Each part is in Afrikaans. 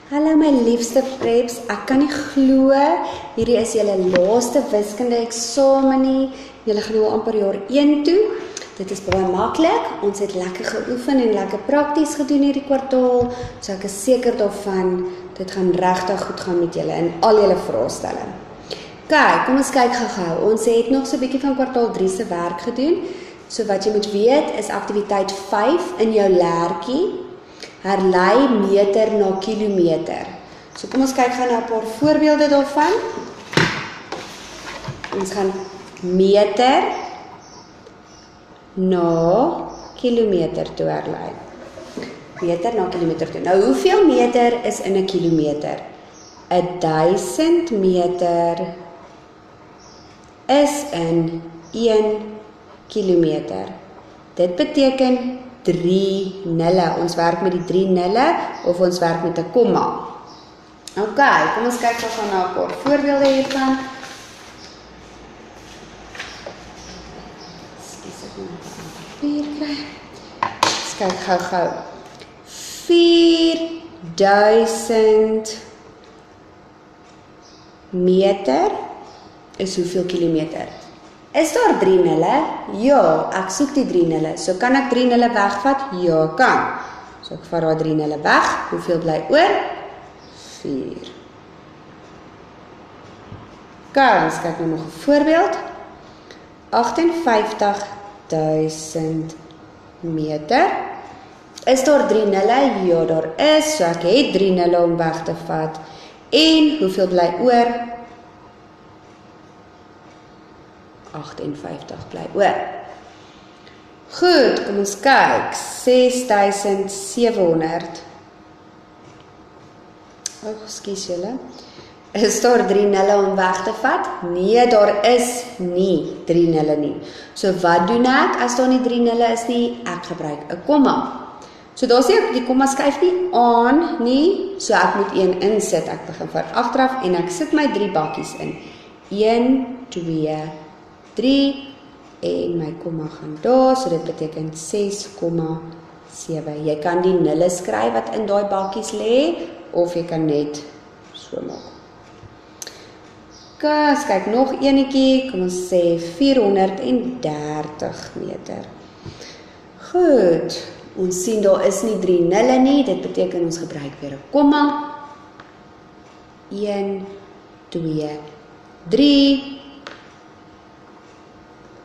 Hallo my liefste preps, ek kan nie glo, hierdie is julle laaste wiskunde eksamen nie, julle gaan nou amper jaar 1 toe, dit is baie maklik, ons het lekker geoefen en lekker prakties gedoen hierdie kwartaal, so ek is seker daarvan, dit gaan regtig goed gaan met julle in al julle vraestelle. Kyk, kom ons kyk gou-gou, ons het nog so 'n bietjie van kwartaal 3 se werk gedoen, so wat jy moet weet is aktiwiteit 5 in jou lertjie, herlei meter na kilometer. So kom ons kyk gou na 'n paar voorbeelde daarvan. Ons gaan meter na kilometer toe herlei. Meter na kilometer toe. Nou hoeveel meter is in 'n kilometer? 1000 meter is in 1 kilometer. Dit beteken 3 nulle. Ons werk met die 3 nulle of ons werk met 'n komma. OK, kom ons kyk gou na 'n paar voorbeelde hiervan. Skus ek moet 'n papier kry. Ons kyk gou-gou. 4000 meter is hoeveel kilometer? Is daar 3 nulle? Ja, ek soek die 3 nulle. So kan ek 3 nulle wegvat? Ja, kan. So ek vat daai 3 nulle weg. Hoeveel bly oor? 4. Kan, ons kyk nou nog 'n voorbeeld. 58000 meter. Is daar 3 nulle? Ja, daar is. So ek het 3 nulle om weg te vat. En hoeveel bly oor? 58 bly oor. Goed, kom ons kyk. 6700. Ekskuus julle. Is daar 3 nulle om weg te vat? Nee, daar is nie 3 nulle nie. So wat doen ek as daar nie 3 nulle is nie? Ek gebruik 'n komma. So daar sê ek die komma skuif nie aan nie, so ek moet 1 insit. Ek begin van agteraf en ek sit my 3 bakkies in. 1, 2, 3 en my komma gaan daar, so dit beteken 6,7. Jy kan die nulle skryf wat in daai bakkies lê, of jy kan net so maak. Ons kyk nog enetjie, kom ons sê 430 meter. Goed, ons sien daar is nie 3 nulle nie, dit beteken ons gebruik weer 'n komma. 1, 2, 3.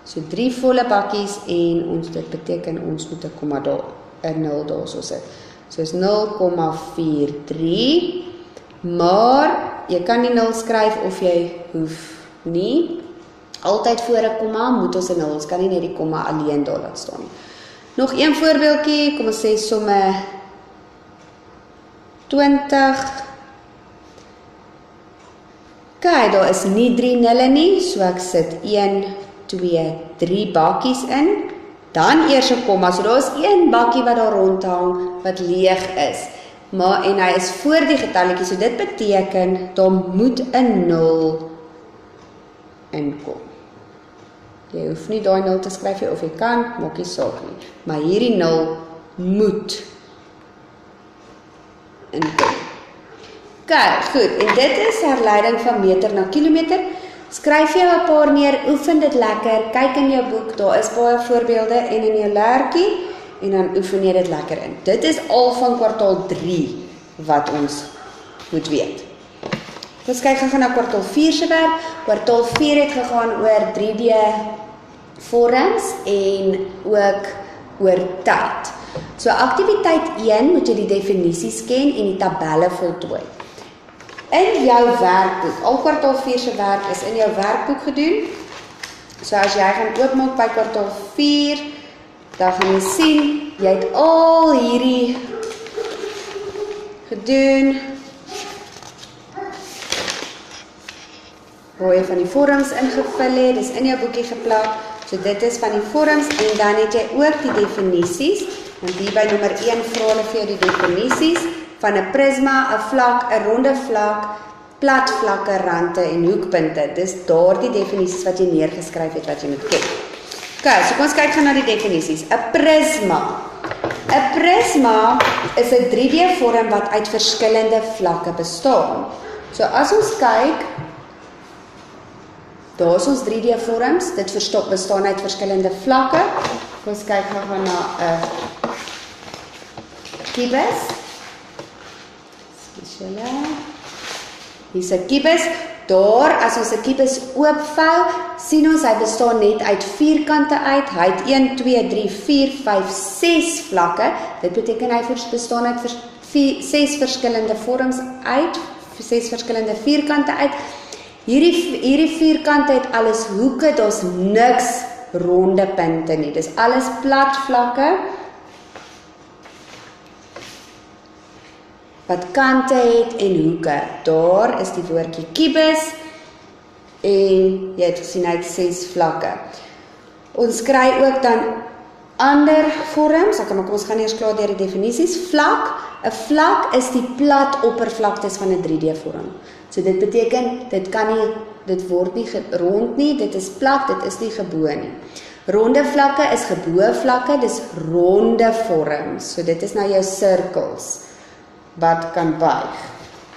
So 3 volle bakkies en ons dit beteken ons moet 'n komma daar, 'n 0 daar so sit. So is 0,43, maar jy kan die 0 skryf of jy hoef nie. Altyd voor 'n komma moet ons 'n 0, ons kan nie net die komma alleen daar laat staan nie. Nog een voorbeeldjie, kom ons sê somme 20. Kyk, daar is nie 3 nulle nie, so ek sit 1, 2, 3 bakkies in, dan eers 'n komma, so daar is 1 bakkie wat daar rondhang, wat leeg is, maar en hy is voor die getalletjie, so dit beteken, daar moet 'n 0 inkom. Jy hoef nie daai 0 te skryf of jy kan, maak nie saak nie, maar hierdie 0 moet inkom. Kyk, goed, en dit is herleiding van meter na kilometer. Skryf jy 'n paar neer, oefen dit lekker, kyk in jou boek, daar is baie voorbeelde en in jou lertjie, en dan oefen jy dit lekker in. Dit is al van kwartaal 3 wat ons moet weet. Ons kyk gou na kwartaal 4 se werk. Kwartaal 4 het gegaan oor 3D vorms en ook oor tyd. So aktiwiteit 1 moet jy die definisies ken en die tabelle voltooi. In jou werkboek, al kwartaal 4 se werk is in jou werkboek gedoen. So as jy gaan oopmaak by kwartaal 4, dan gaan jy sien, jy het al hierdie gedoen. Waar jy van die vorms ingevul het, dis in jou boekie geplak. So dit is van die vorms en dan het jy ook die definisies. Want hier by nommer 1 vra hulle vir jou die definisies van 'n prisma, 'n vlak, 'n ronde vlak, plat vlakke, rande en hoekpunte. Dis daardie definisies wat jy neergeskryf het wat jy moet ken. OK, so kom ons kyk gou na die definisies. 'n prisma 'n prisma is 'n 3D vorm wat uit verskillende vlakke bestaan. So as ons kyk, daar is ons 3D vorms, dit bestaan uit verskillende vlakke. Ons kyk gou na 'n kubus. Hier is 'n kubus. Daar, as ons 'n kubus oopvou, sien ons hy bestaan net uit vierkante uit. Hy het 1, 2, 3, 4, 5, 6 vlakke. Dit beteken hy bestaan uit 6 verskillende vorms uit, 6 verskillende vierkante uit. Hierdie vierkante het alles hoeke, daar's niks ronde punte nie. Dis alles plat vlakke wat kante het en hoeke. Daar is die woordjie kubus en jy het gesien hy het 6 vlakke. Ons kry ook dan ander vorms, maar kom ons gaan eers klaar deur die definisies. Vlak, 'n vlak is die plat oppervlaktes van 'n 3D vorm. So dit beteken, dit word nie rond nie, dit is plat, dit is nie gebo nie. Ronde vlakke is gebo vlakke, dis ronde vorms. So dit is nou jou sirkels wat kan buig.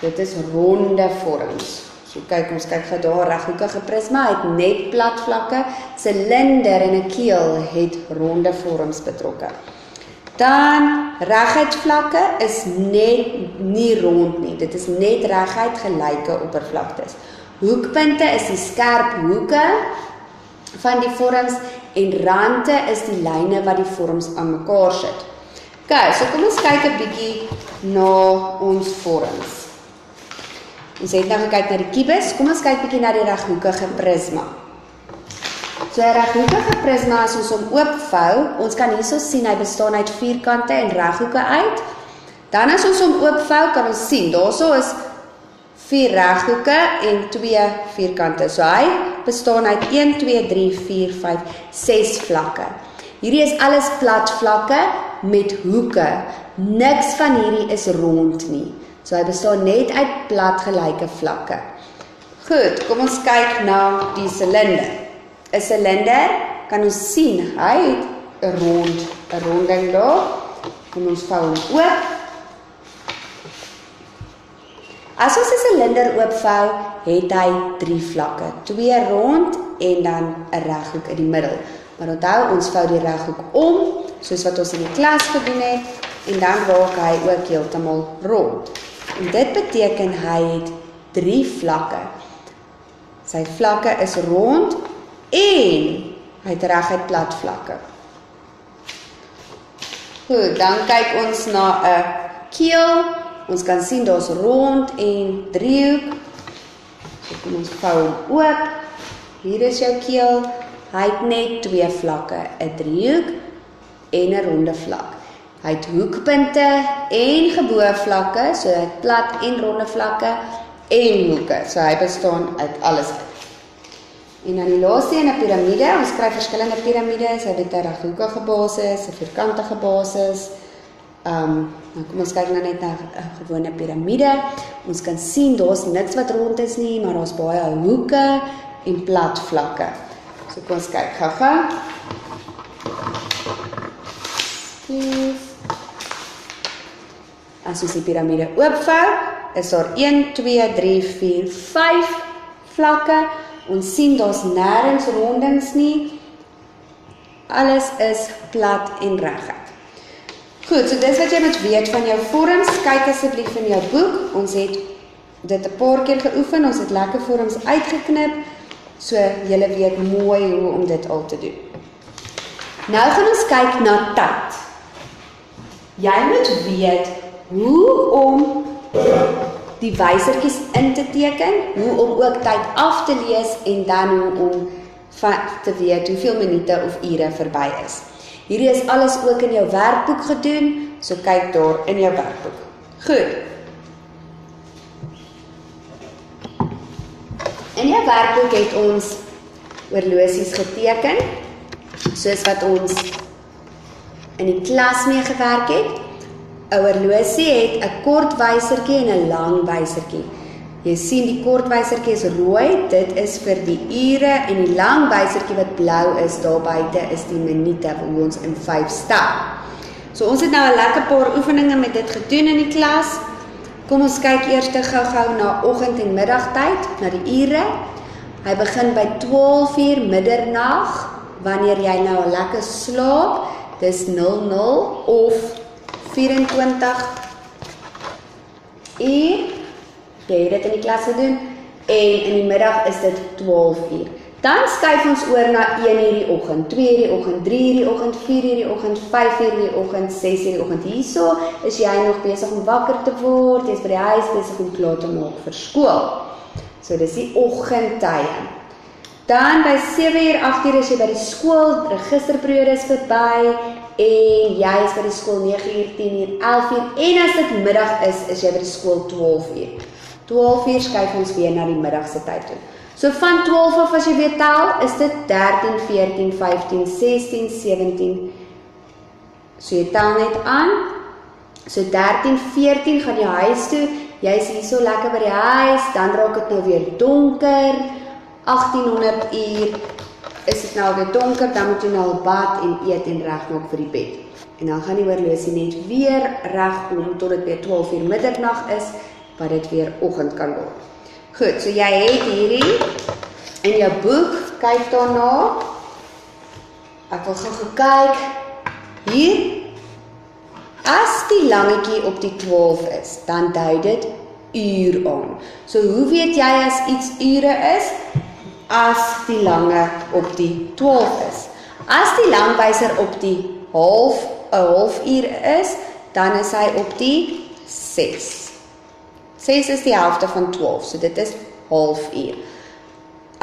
Dit is ronde vorms. So kyk, ons kyk gou daar, reghoekige prisma het net plat vlakke, silinder en 'n keel het ronde vorms betrokke. Dan reguit vlakke is net nie rond nie, dit is net reguit gelyke oppervlaktes. Hoekpunte is die skerp hoeke van die vorms en rande is die lyne wat die vorms aan mekaar sit. Okay, so kom ons kyk 'n bietjie na ons vorms. Ons het nou gekyk na die kubus, kom ons kyk bietjie na die reghoekige prisma. So 'n reghoekige prisma, as ons hom oopvou, ons kan hierso sien hy bestaan uit vierkante en reghoeke uit. Dan as ons hom oopvou, kan ons sien, daarso is 4 reghoeke en 2 vierkante. So hy bestaan uit 1, 2, 3, 4, 5, 6 vlakke. Hierdie is alles plat vlakke met hoeke. Niks van hierdie is rond nie. So hy bestaan net uit plat gelyke vlakke. Goed, kom ons kyk na die silinder. 'n Silinder kan ons sien, hy het 'n ronding daar. Kom ons vou hom oop. As ons 'n silinder oopvou, het hy 3 vlakke, 2 rond en dan 'n reghoek in die middel. Maar onthou, ons vou die reghoek om, soos wat ons in die klas gedoen het, en dan raak hy ook heeltemal rond. En dit beteken hy het 3 vlakke. Sy vlakke is rond en hy het reguit plat vlakke. Goed, dan kyk ons na 'n keel. Ons kan sien daar's rond en driehoek. So kom ons vou hom oop. Hier is jou keel. Hy het net 2 vlakke, 'n driehoek en 'n ronde vlak. Hy het hoekpunte en gebo vlakke, so hy het plat en ronde vlakke en hoeke. So hy bestaan uit alles. En dan die laaste een, 'n piramide. Ons kry verskillende piramides. Hy het 'n reghoekige basis, 'n vierkantige basis. Nou kom ons kyk nou net na 'n gewone piramide. Ons kan sien daar's niks wat rond is nie, maar daar's baie hoeke en plat vlakke. So kom ons kyk gou-gou. As ons die piramide oopvou, is daar 1, 2, 3, 4, 5 vlakke. Ons sien daar's nêrens rondings nie. Alles is plat en reguit. Goed, so dis wat jy moet weet van jou vorms. Kyk asseblief in jou boek. Ons het dit 'n paar keer geoefen. Ons het lekker vorms uitgeknip. So julle weet mooi hoe om dit al te doen. Nou gaan ons kyk na tyd. Jy moet weet hoe om die wysertjies in te teken, hoe om ook tyd af te lees en dan hoe om te weet hoeveel minute of ure verby is. Hierdie is alles ook in jou werkboek gedoen, so kyk daar in jou werkboek. Goed. In jou werkboek het ons horlosies geteken, soos wat ons in die klas mee gewerk het. 'n Horlosie het 'n kort wysertjie en 'n lang wysertjie. Jy sien die kort wysertjie is rooi, dit is vir die ure, en die lang wysertjie wat blou is daar buite is die minute, hoe ons in 5 stel. So ons het nou 'n lekker paar oefeninge met dit gedoen in die klas. Kom ons kyk eers gou-gou na oggend- en middagtyd, na die ure. Hy begin by 12 uur middernag, wanneer jy nou al lekker slaap, dis 00 of 24 uur, jy het dit in die klas gedoen, en in die middag is dit 12 uur. Dan skuif ons oor na 1 uur die oggend, 2 uur die oggend, 3 uur die oggend, 4 uur die oggend, 5 uur die oggend, 6 uur die oggend. Hierso is jy nog besig om wakker te word, jy is by die huis besig om klaar te maak vir skool. So dis die oggendtye. Dan by 7 uur, 8 uur is jy by die skool, registerperiode is verby, en jy is by die skool 9 uur, 10 uur, 11 uur, en as dit middag is jy by die skool 12 uur. 12 uur skuif ons weer na die middagse tyd toe. So van 12 af as jy weer tel, is dit 13, 14, 15, 16, 17. So jy tel net aan. So 13, 14 gaan jy huis toe. Jy is hier so lekker by die huis, dan raak dit nou weer donker. 1800 uur is dit nou weer donker, dan moet jy nou al bad en eet en regmaak vir die bed. En dan gaan die horlosie net weer reg om tot dit weer 12 uur middernag is, wat dit weer oggend kan word. Goed, so jy het hierdie in jou boek, kyk daarna. Ek wil gou kyk. Hier, as die langetjie op die 12 is, dan dui dit uur aan. So hoe weet jy as iets ure is? As die lange op die 12 is. As die langwyser op die halfuur is, dan is hy op die 6. 6 is die helfte van 12, so dit is halfuur.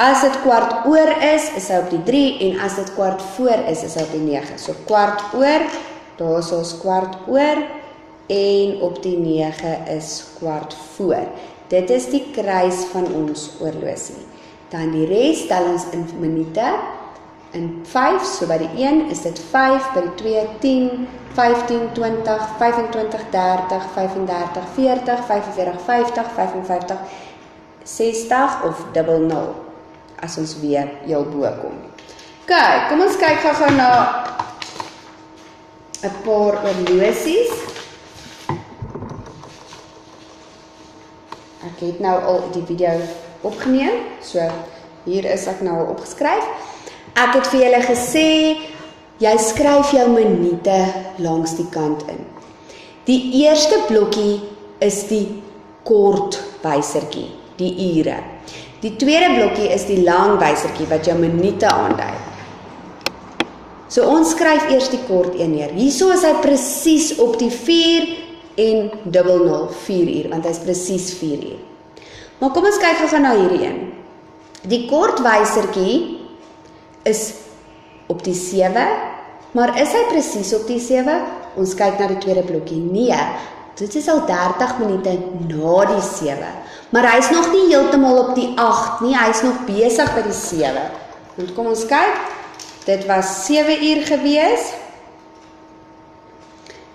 As dit kwart oor is hy op die 3, en as dit kwart voor is hy op die 9. So kwart oor, daar is ons kwart oor, en op die 9 is kwart voor. Dit is die kruis van ons horlosie. Dan die res tel ons in minute, in 5, so by die 1 is dit 5, by die 2, 10, 15, 20, 25, 30, 35, 40, 45, 50, 55, 60 of 00, as ons weer heel bo kom. Kyk, kom ons kyk gou na 'n paar horlosies. Ek het nou al die video opgeneem, so hier is ek nou al opgeskryf. Ek het vir julle gesê, jy skryf jou minute langs die kant in. Die eerste blokkie is die kort wysertjie, die ure. Die tweede blokkie is die lang wysertjie wat jou minute aandui. So ons skryf eers die kort een neer. Hierso is hy presies op die 4 en 00, 4 uur, want hy is presies 4 uur. Maar kom ons kyk gou na hierdie een. Die kort wysertjie is op die 7, maar is hy presies op die 7? Ons kyk na die tweede blokkie. Nee, dit is al 30 minute na die 7. Maar hy is nog nie heeltemal op die 8 nie, hy is nog besig by die 7. Want kom ons kyk, dit was 7 uur gewees.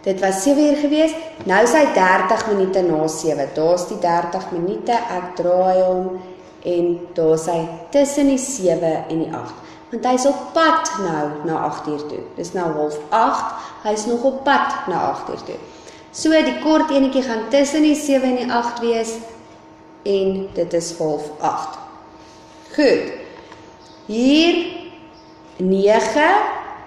Dit was 7 uur gewees, nou is hy 30 minute na 7. Daar is die 30 minute, ek draai hom, en daar is hy tussen die 7 en die 8. Want hy is op pad nou na 8 uur toe. Dis nou 7:30, hy is nog op pad na 8 uur toe. So die kort enetjie gaan tussen die 7 en die 8 wees, en dit is 7:30. Goed, hier 9,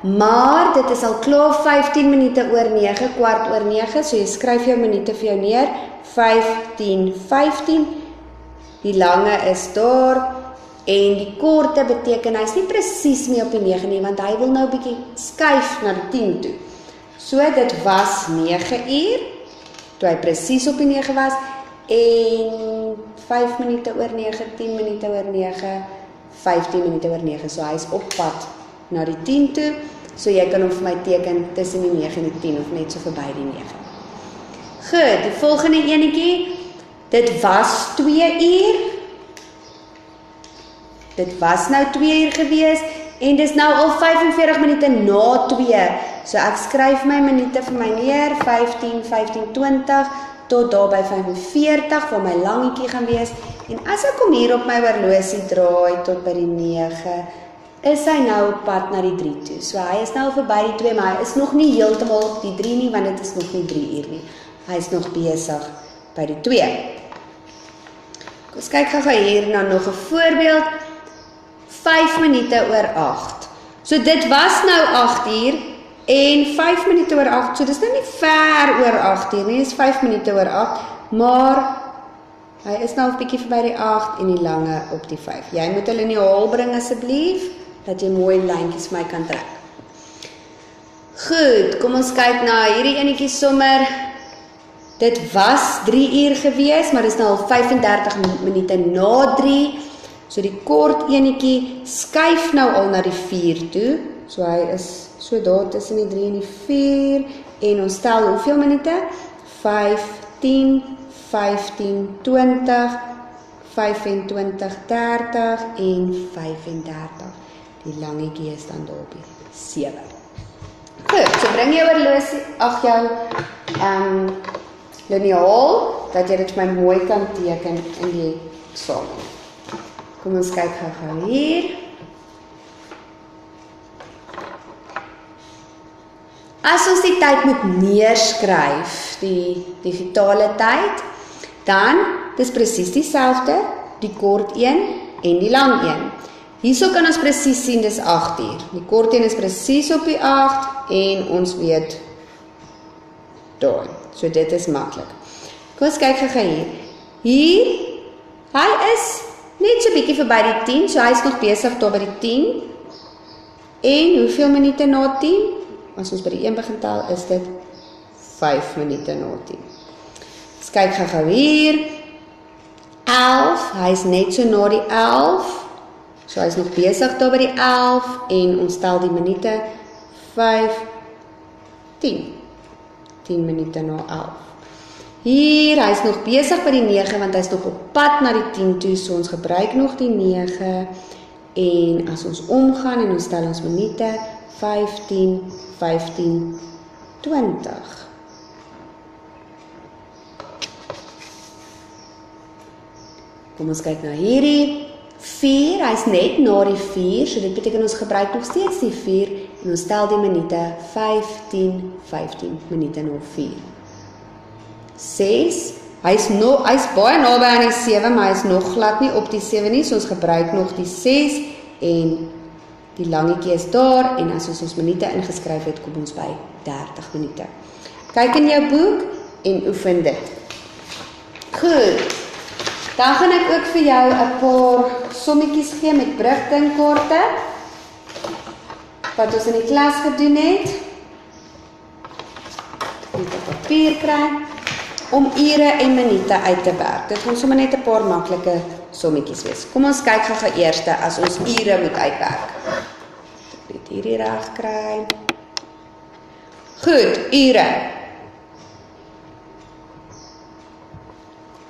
maar dit is al klaar 15 minute oor 9, kwart oor 9, so jy skryf jou minute vir jou neer, 15, 15, die lange is daar, en die korte beteken, hy is nie presies mee op die 9 nie, want hy wil nou 'n bietjie skuif na die 10 toe. So dit was 9 uur, toe hy presies op die 9 was, en 5 minute oor 9, 10 minute oor 9, 15 minute oor 9, so hy is op pad na die 10 toe, so jy kan hom vir my teken tussen die 9 en die 10, of net so verby die 9. Goed, die volgende enetjie, dit was 2 uur, dit was nou 2 uur gewees, en dis nou al 45 minute na 2, so ek skryf my minute vir my neer, 15, 15, 20, tot daar by 45, waar my langetjie gaan wees, en as ek hom hier op my horlosie draai, tot by die 9, is hy nou op pad na die 3 toe. So hy is nou verby die 2, maar hy is nog nie heeltemal op die 3 nie, want dit is nog nie 3 uur nie. Hy is nog besig by die 2. Ons kyk gou hier na nog 'n voorbeeld. 5 minute oor 8. So dit was nou 8 uur en 5 minute oor 8. So dis nou nie ver oor 8 uur nie, dis 5 minute oor 8, maar hy is nou 'n bietjie verby die 8 en die lange op die 5. Jy moet hulle in die hol bring asseblief, dat jy mooi lyntjies vir my kan trek. Goed, kom ons kyk na hierdie enetjie sommer. Dit was 3 uur gewees, maar dis nou al 35 minute na 3. So die kort enetjie skuif nou al na die 4 toe. So hy is so daar tussen die 3 en die 4. En ons tel hoeveel minute? 5, 10, 15, 20, 25, 30 en 35. Die langetjie is dan daar op die 7. Goed, so bring jou horlosie, jou liniaal, dat jy dit vir my mooi kan teken in die eksamen. Kom ons kyk gou hier. As ons die tyd moet neerskryf, die digitale tyd, dan dis presies dieselfde, die kort een en die lang een. Hierso kan ons presies sien dis 8 uur. Die kort een is presies op die 8 en ons weet daar. So dit is maklik. Kom ons kyk gou hier. Hier, hy is net so bietjie verby die 10, so hy is nog besig daar by die 10. En hoeveel minute na 10? As ons by die 1 begin tel, is dit 5 minute na 10. Ons kyk gou hier. 11, hy is net so na die 11. So hy is nog besig daar by die 11 en ons tel die minute 5, 10. 10 minute na 11. Hier, hy is nog besig by die 9, want hy is nog op pad na die 10 toe, so ons gebruik nog die 9, en as ons omgaan en ons tel ons minute, 15, 15, 20. Kom ons kyk na hierdie, 4, hy is net na die 4, so dit beteken ons gebruik nog steeds die 4, en ons tel die minute, 15, 15 minute na 4. 6, hy is baie naby aan die 7, maar hy is nog glad nie op die 7 nie, so ons gebruik nog die 6, en die langetjie is daar, en as ons minute ingeskryf het, kom ons by 30 minute. Kyk in jou boek, en oefen dit. Goed, dan gaan ek ook vir jou 'n paar sommetjies gee met brugdingkaarte, wat ons in die klas gedoen het. Ek moet 'n papier kry, om ure en minute uit te werk. Dit gaan sommer net 'n paar maklike sommetjies wees. Kom ons kyk gou eers as ons ure moet uitwerk. Ek moet hierdie reg kry. Goed, ure.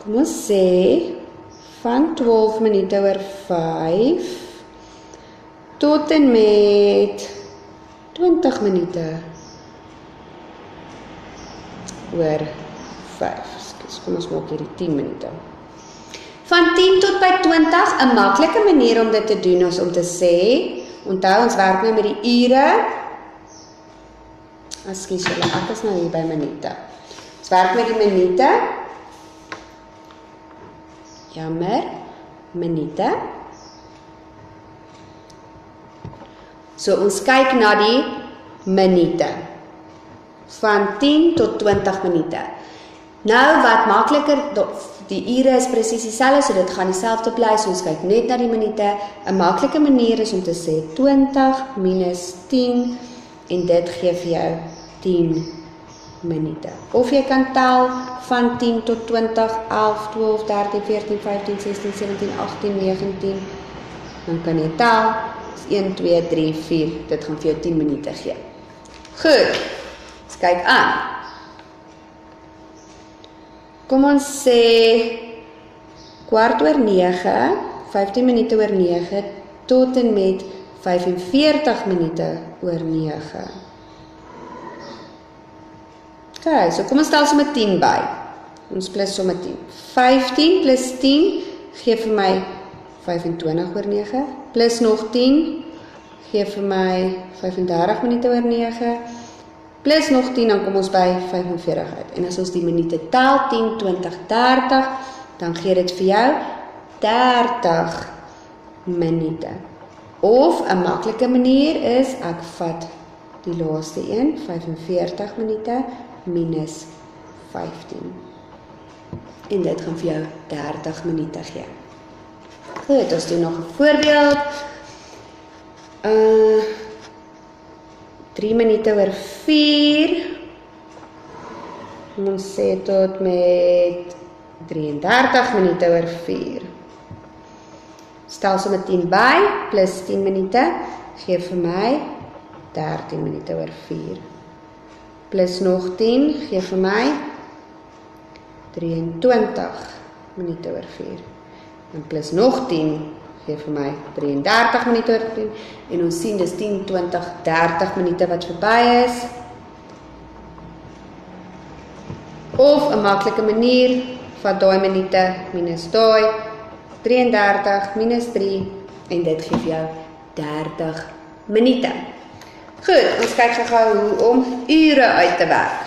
Kom ons sê van 12 minute oor 5 tot en met 20 minute oor 5. Kom ons maak hierdie 10 minute. Van 10 tot by 20, 'n maklike manier om dit te doen is om te sê, onthou ons werk nou met die ure. Ekskuus julle, ek is nou hier by minute. Ons werk met die minute. Jammer, minute. So ons kyk na die minute. Van 10 tot 20 minute. Nou wat makliker, die ure is presies dieselfde, so dit gaan dieselfde bly, so ons kyk net na die minute. 'n maklike manier is om te sê 20 minus 10 en dit gee vir jou 10 minute. Of jy kan tel van 10 tot 20, 11, 12, 13, 14, 15, 16, 17, 18, 19. Dan kan jy tel, 1, 2, 3, 4, dit gaan vir jou 10 minute gee. Goed, ons kyk aan. Kom ons sê, 8:15, 15 minute oor 9, tot en met 45 minute oor 9. Okay, so kom ons stel sommer 10 by. Ons plus sommer 10. 15 plus 10 gee vir my 25 oor 9, plus nog 10, gee vir my 35 minute oor 9, plus nog 10, dan kom ons by 45 uit. En as ons die minute tel, 10, 20, 30, dan gee dit vir jou 30 minute. Of 'n maklike manier is, ek vat die laaste een, 45 minute minus 15. En dit gaan vir jou 30 minute gee. Goed, ons doen nog 'n voorbeeld. 3 minute oor 4. Ons sê tot met 33 minute oor 4. Stel sommer 10 by, plus 10 minute, gee vir my 13 minute oor 4. Plus nog 10, gee vir my 23 minute oor 4. En plus nog 10, gee vir my 33 minute oor 10. En ons sien dis 10, 20, 30 minute wat verby is. Of 'n maklike manier, vat daai minute minus daai, 33 minus 3, en dit gee vir jou 30 minute. Goed, ons kyk gou hoe om ure uit te werk.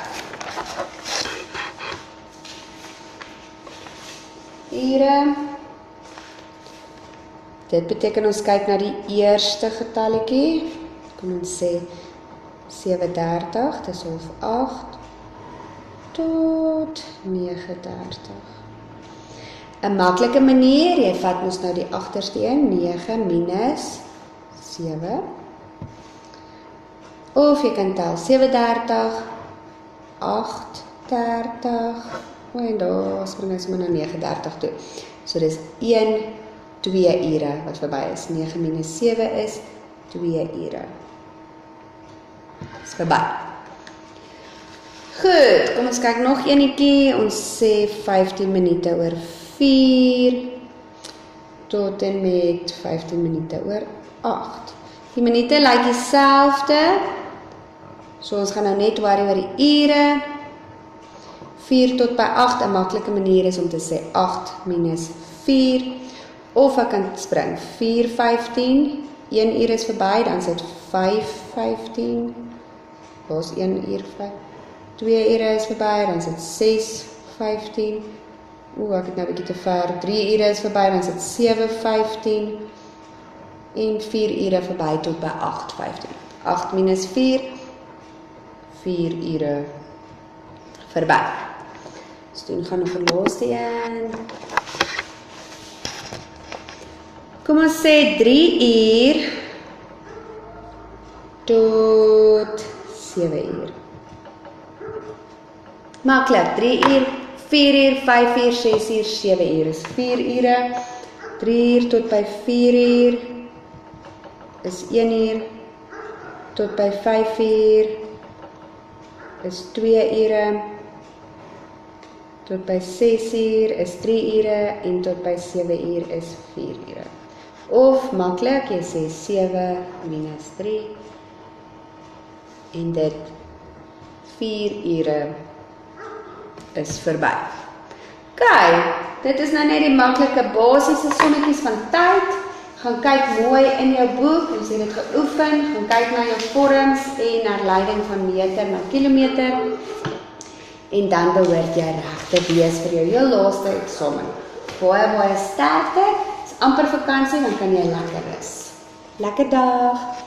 Ure. Dit beteken ons kyk na die eerste getalletjie. Kom ons sê 7:30, dis 8 tot 9:30. 'n maklike manier, jy vat mos nou die agterste een, 9 minus 7. Of jy kan tel 7:30, 8:30, en daar spring ons maar na 9:30 toe. So dis 2 ure wat verby is. 9 minus 7 is 2 ure. Dis verby. Goed, kom ons kyk nog enetjie. Ons sê 15 minute oor 4 tot en met 15 minute oor 8. Die minute lyk dieselfde. So ons gaan nou net worry oor die ure. 4 tot by 8, 'n maklike manier is om te sê 8 minus 4. Of ek kan spring 4:15, 1 uur is verby, dan sit 5:15. Daar's 1 uur verby. 2 ure is verby, dan sit 6:15. Ek het nou 'n bietjie te ver. 3 ure is verby, dan sit 7:15. En 4 ure verby tot by 8:15. 8 minus 4, 4 ure verby. Dus toen gaan we nog 'n laaste een. Kom ons sê 3 uur tot 7 uur. Maklik, 3 uur, 4 uur, 5 uur, 6 uur, 7 uur is 4 ure. 3 uur tot by 4 uur is 1 uur. Tot by 5 uur is 2 ure. Tot by 6 uur is 3 ure en tot by 7 uur is 4 ure. Of maklik, jy sê 7 minus 3 en dit 4 ure is verby. OK, dit is nou net die maklike basiese sommetjies van tyd. Gaan kyk mooi in jou boek, ons het dit geoefen, gaan kyk na jou vorms en herleiding van meter na kilometer. En dan behoort jy reg te wees vir jou heel laaste eksamen. Baie sterkte, is amper vakansie, dan kan jy lekker rus. Lekker dag!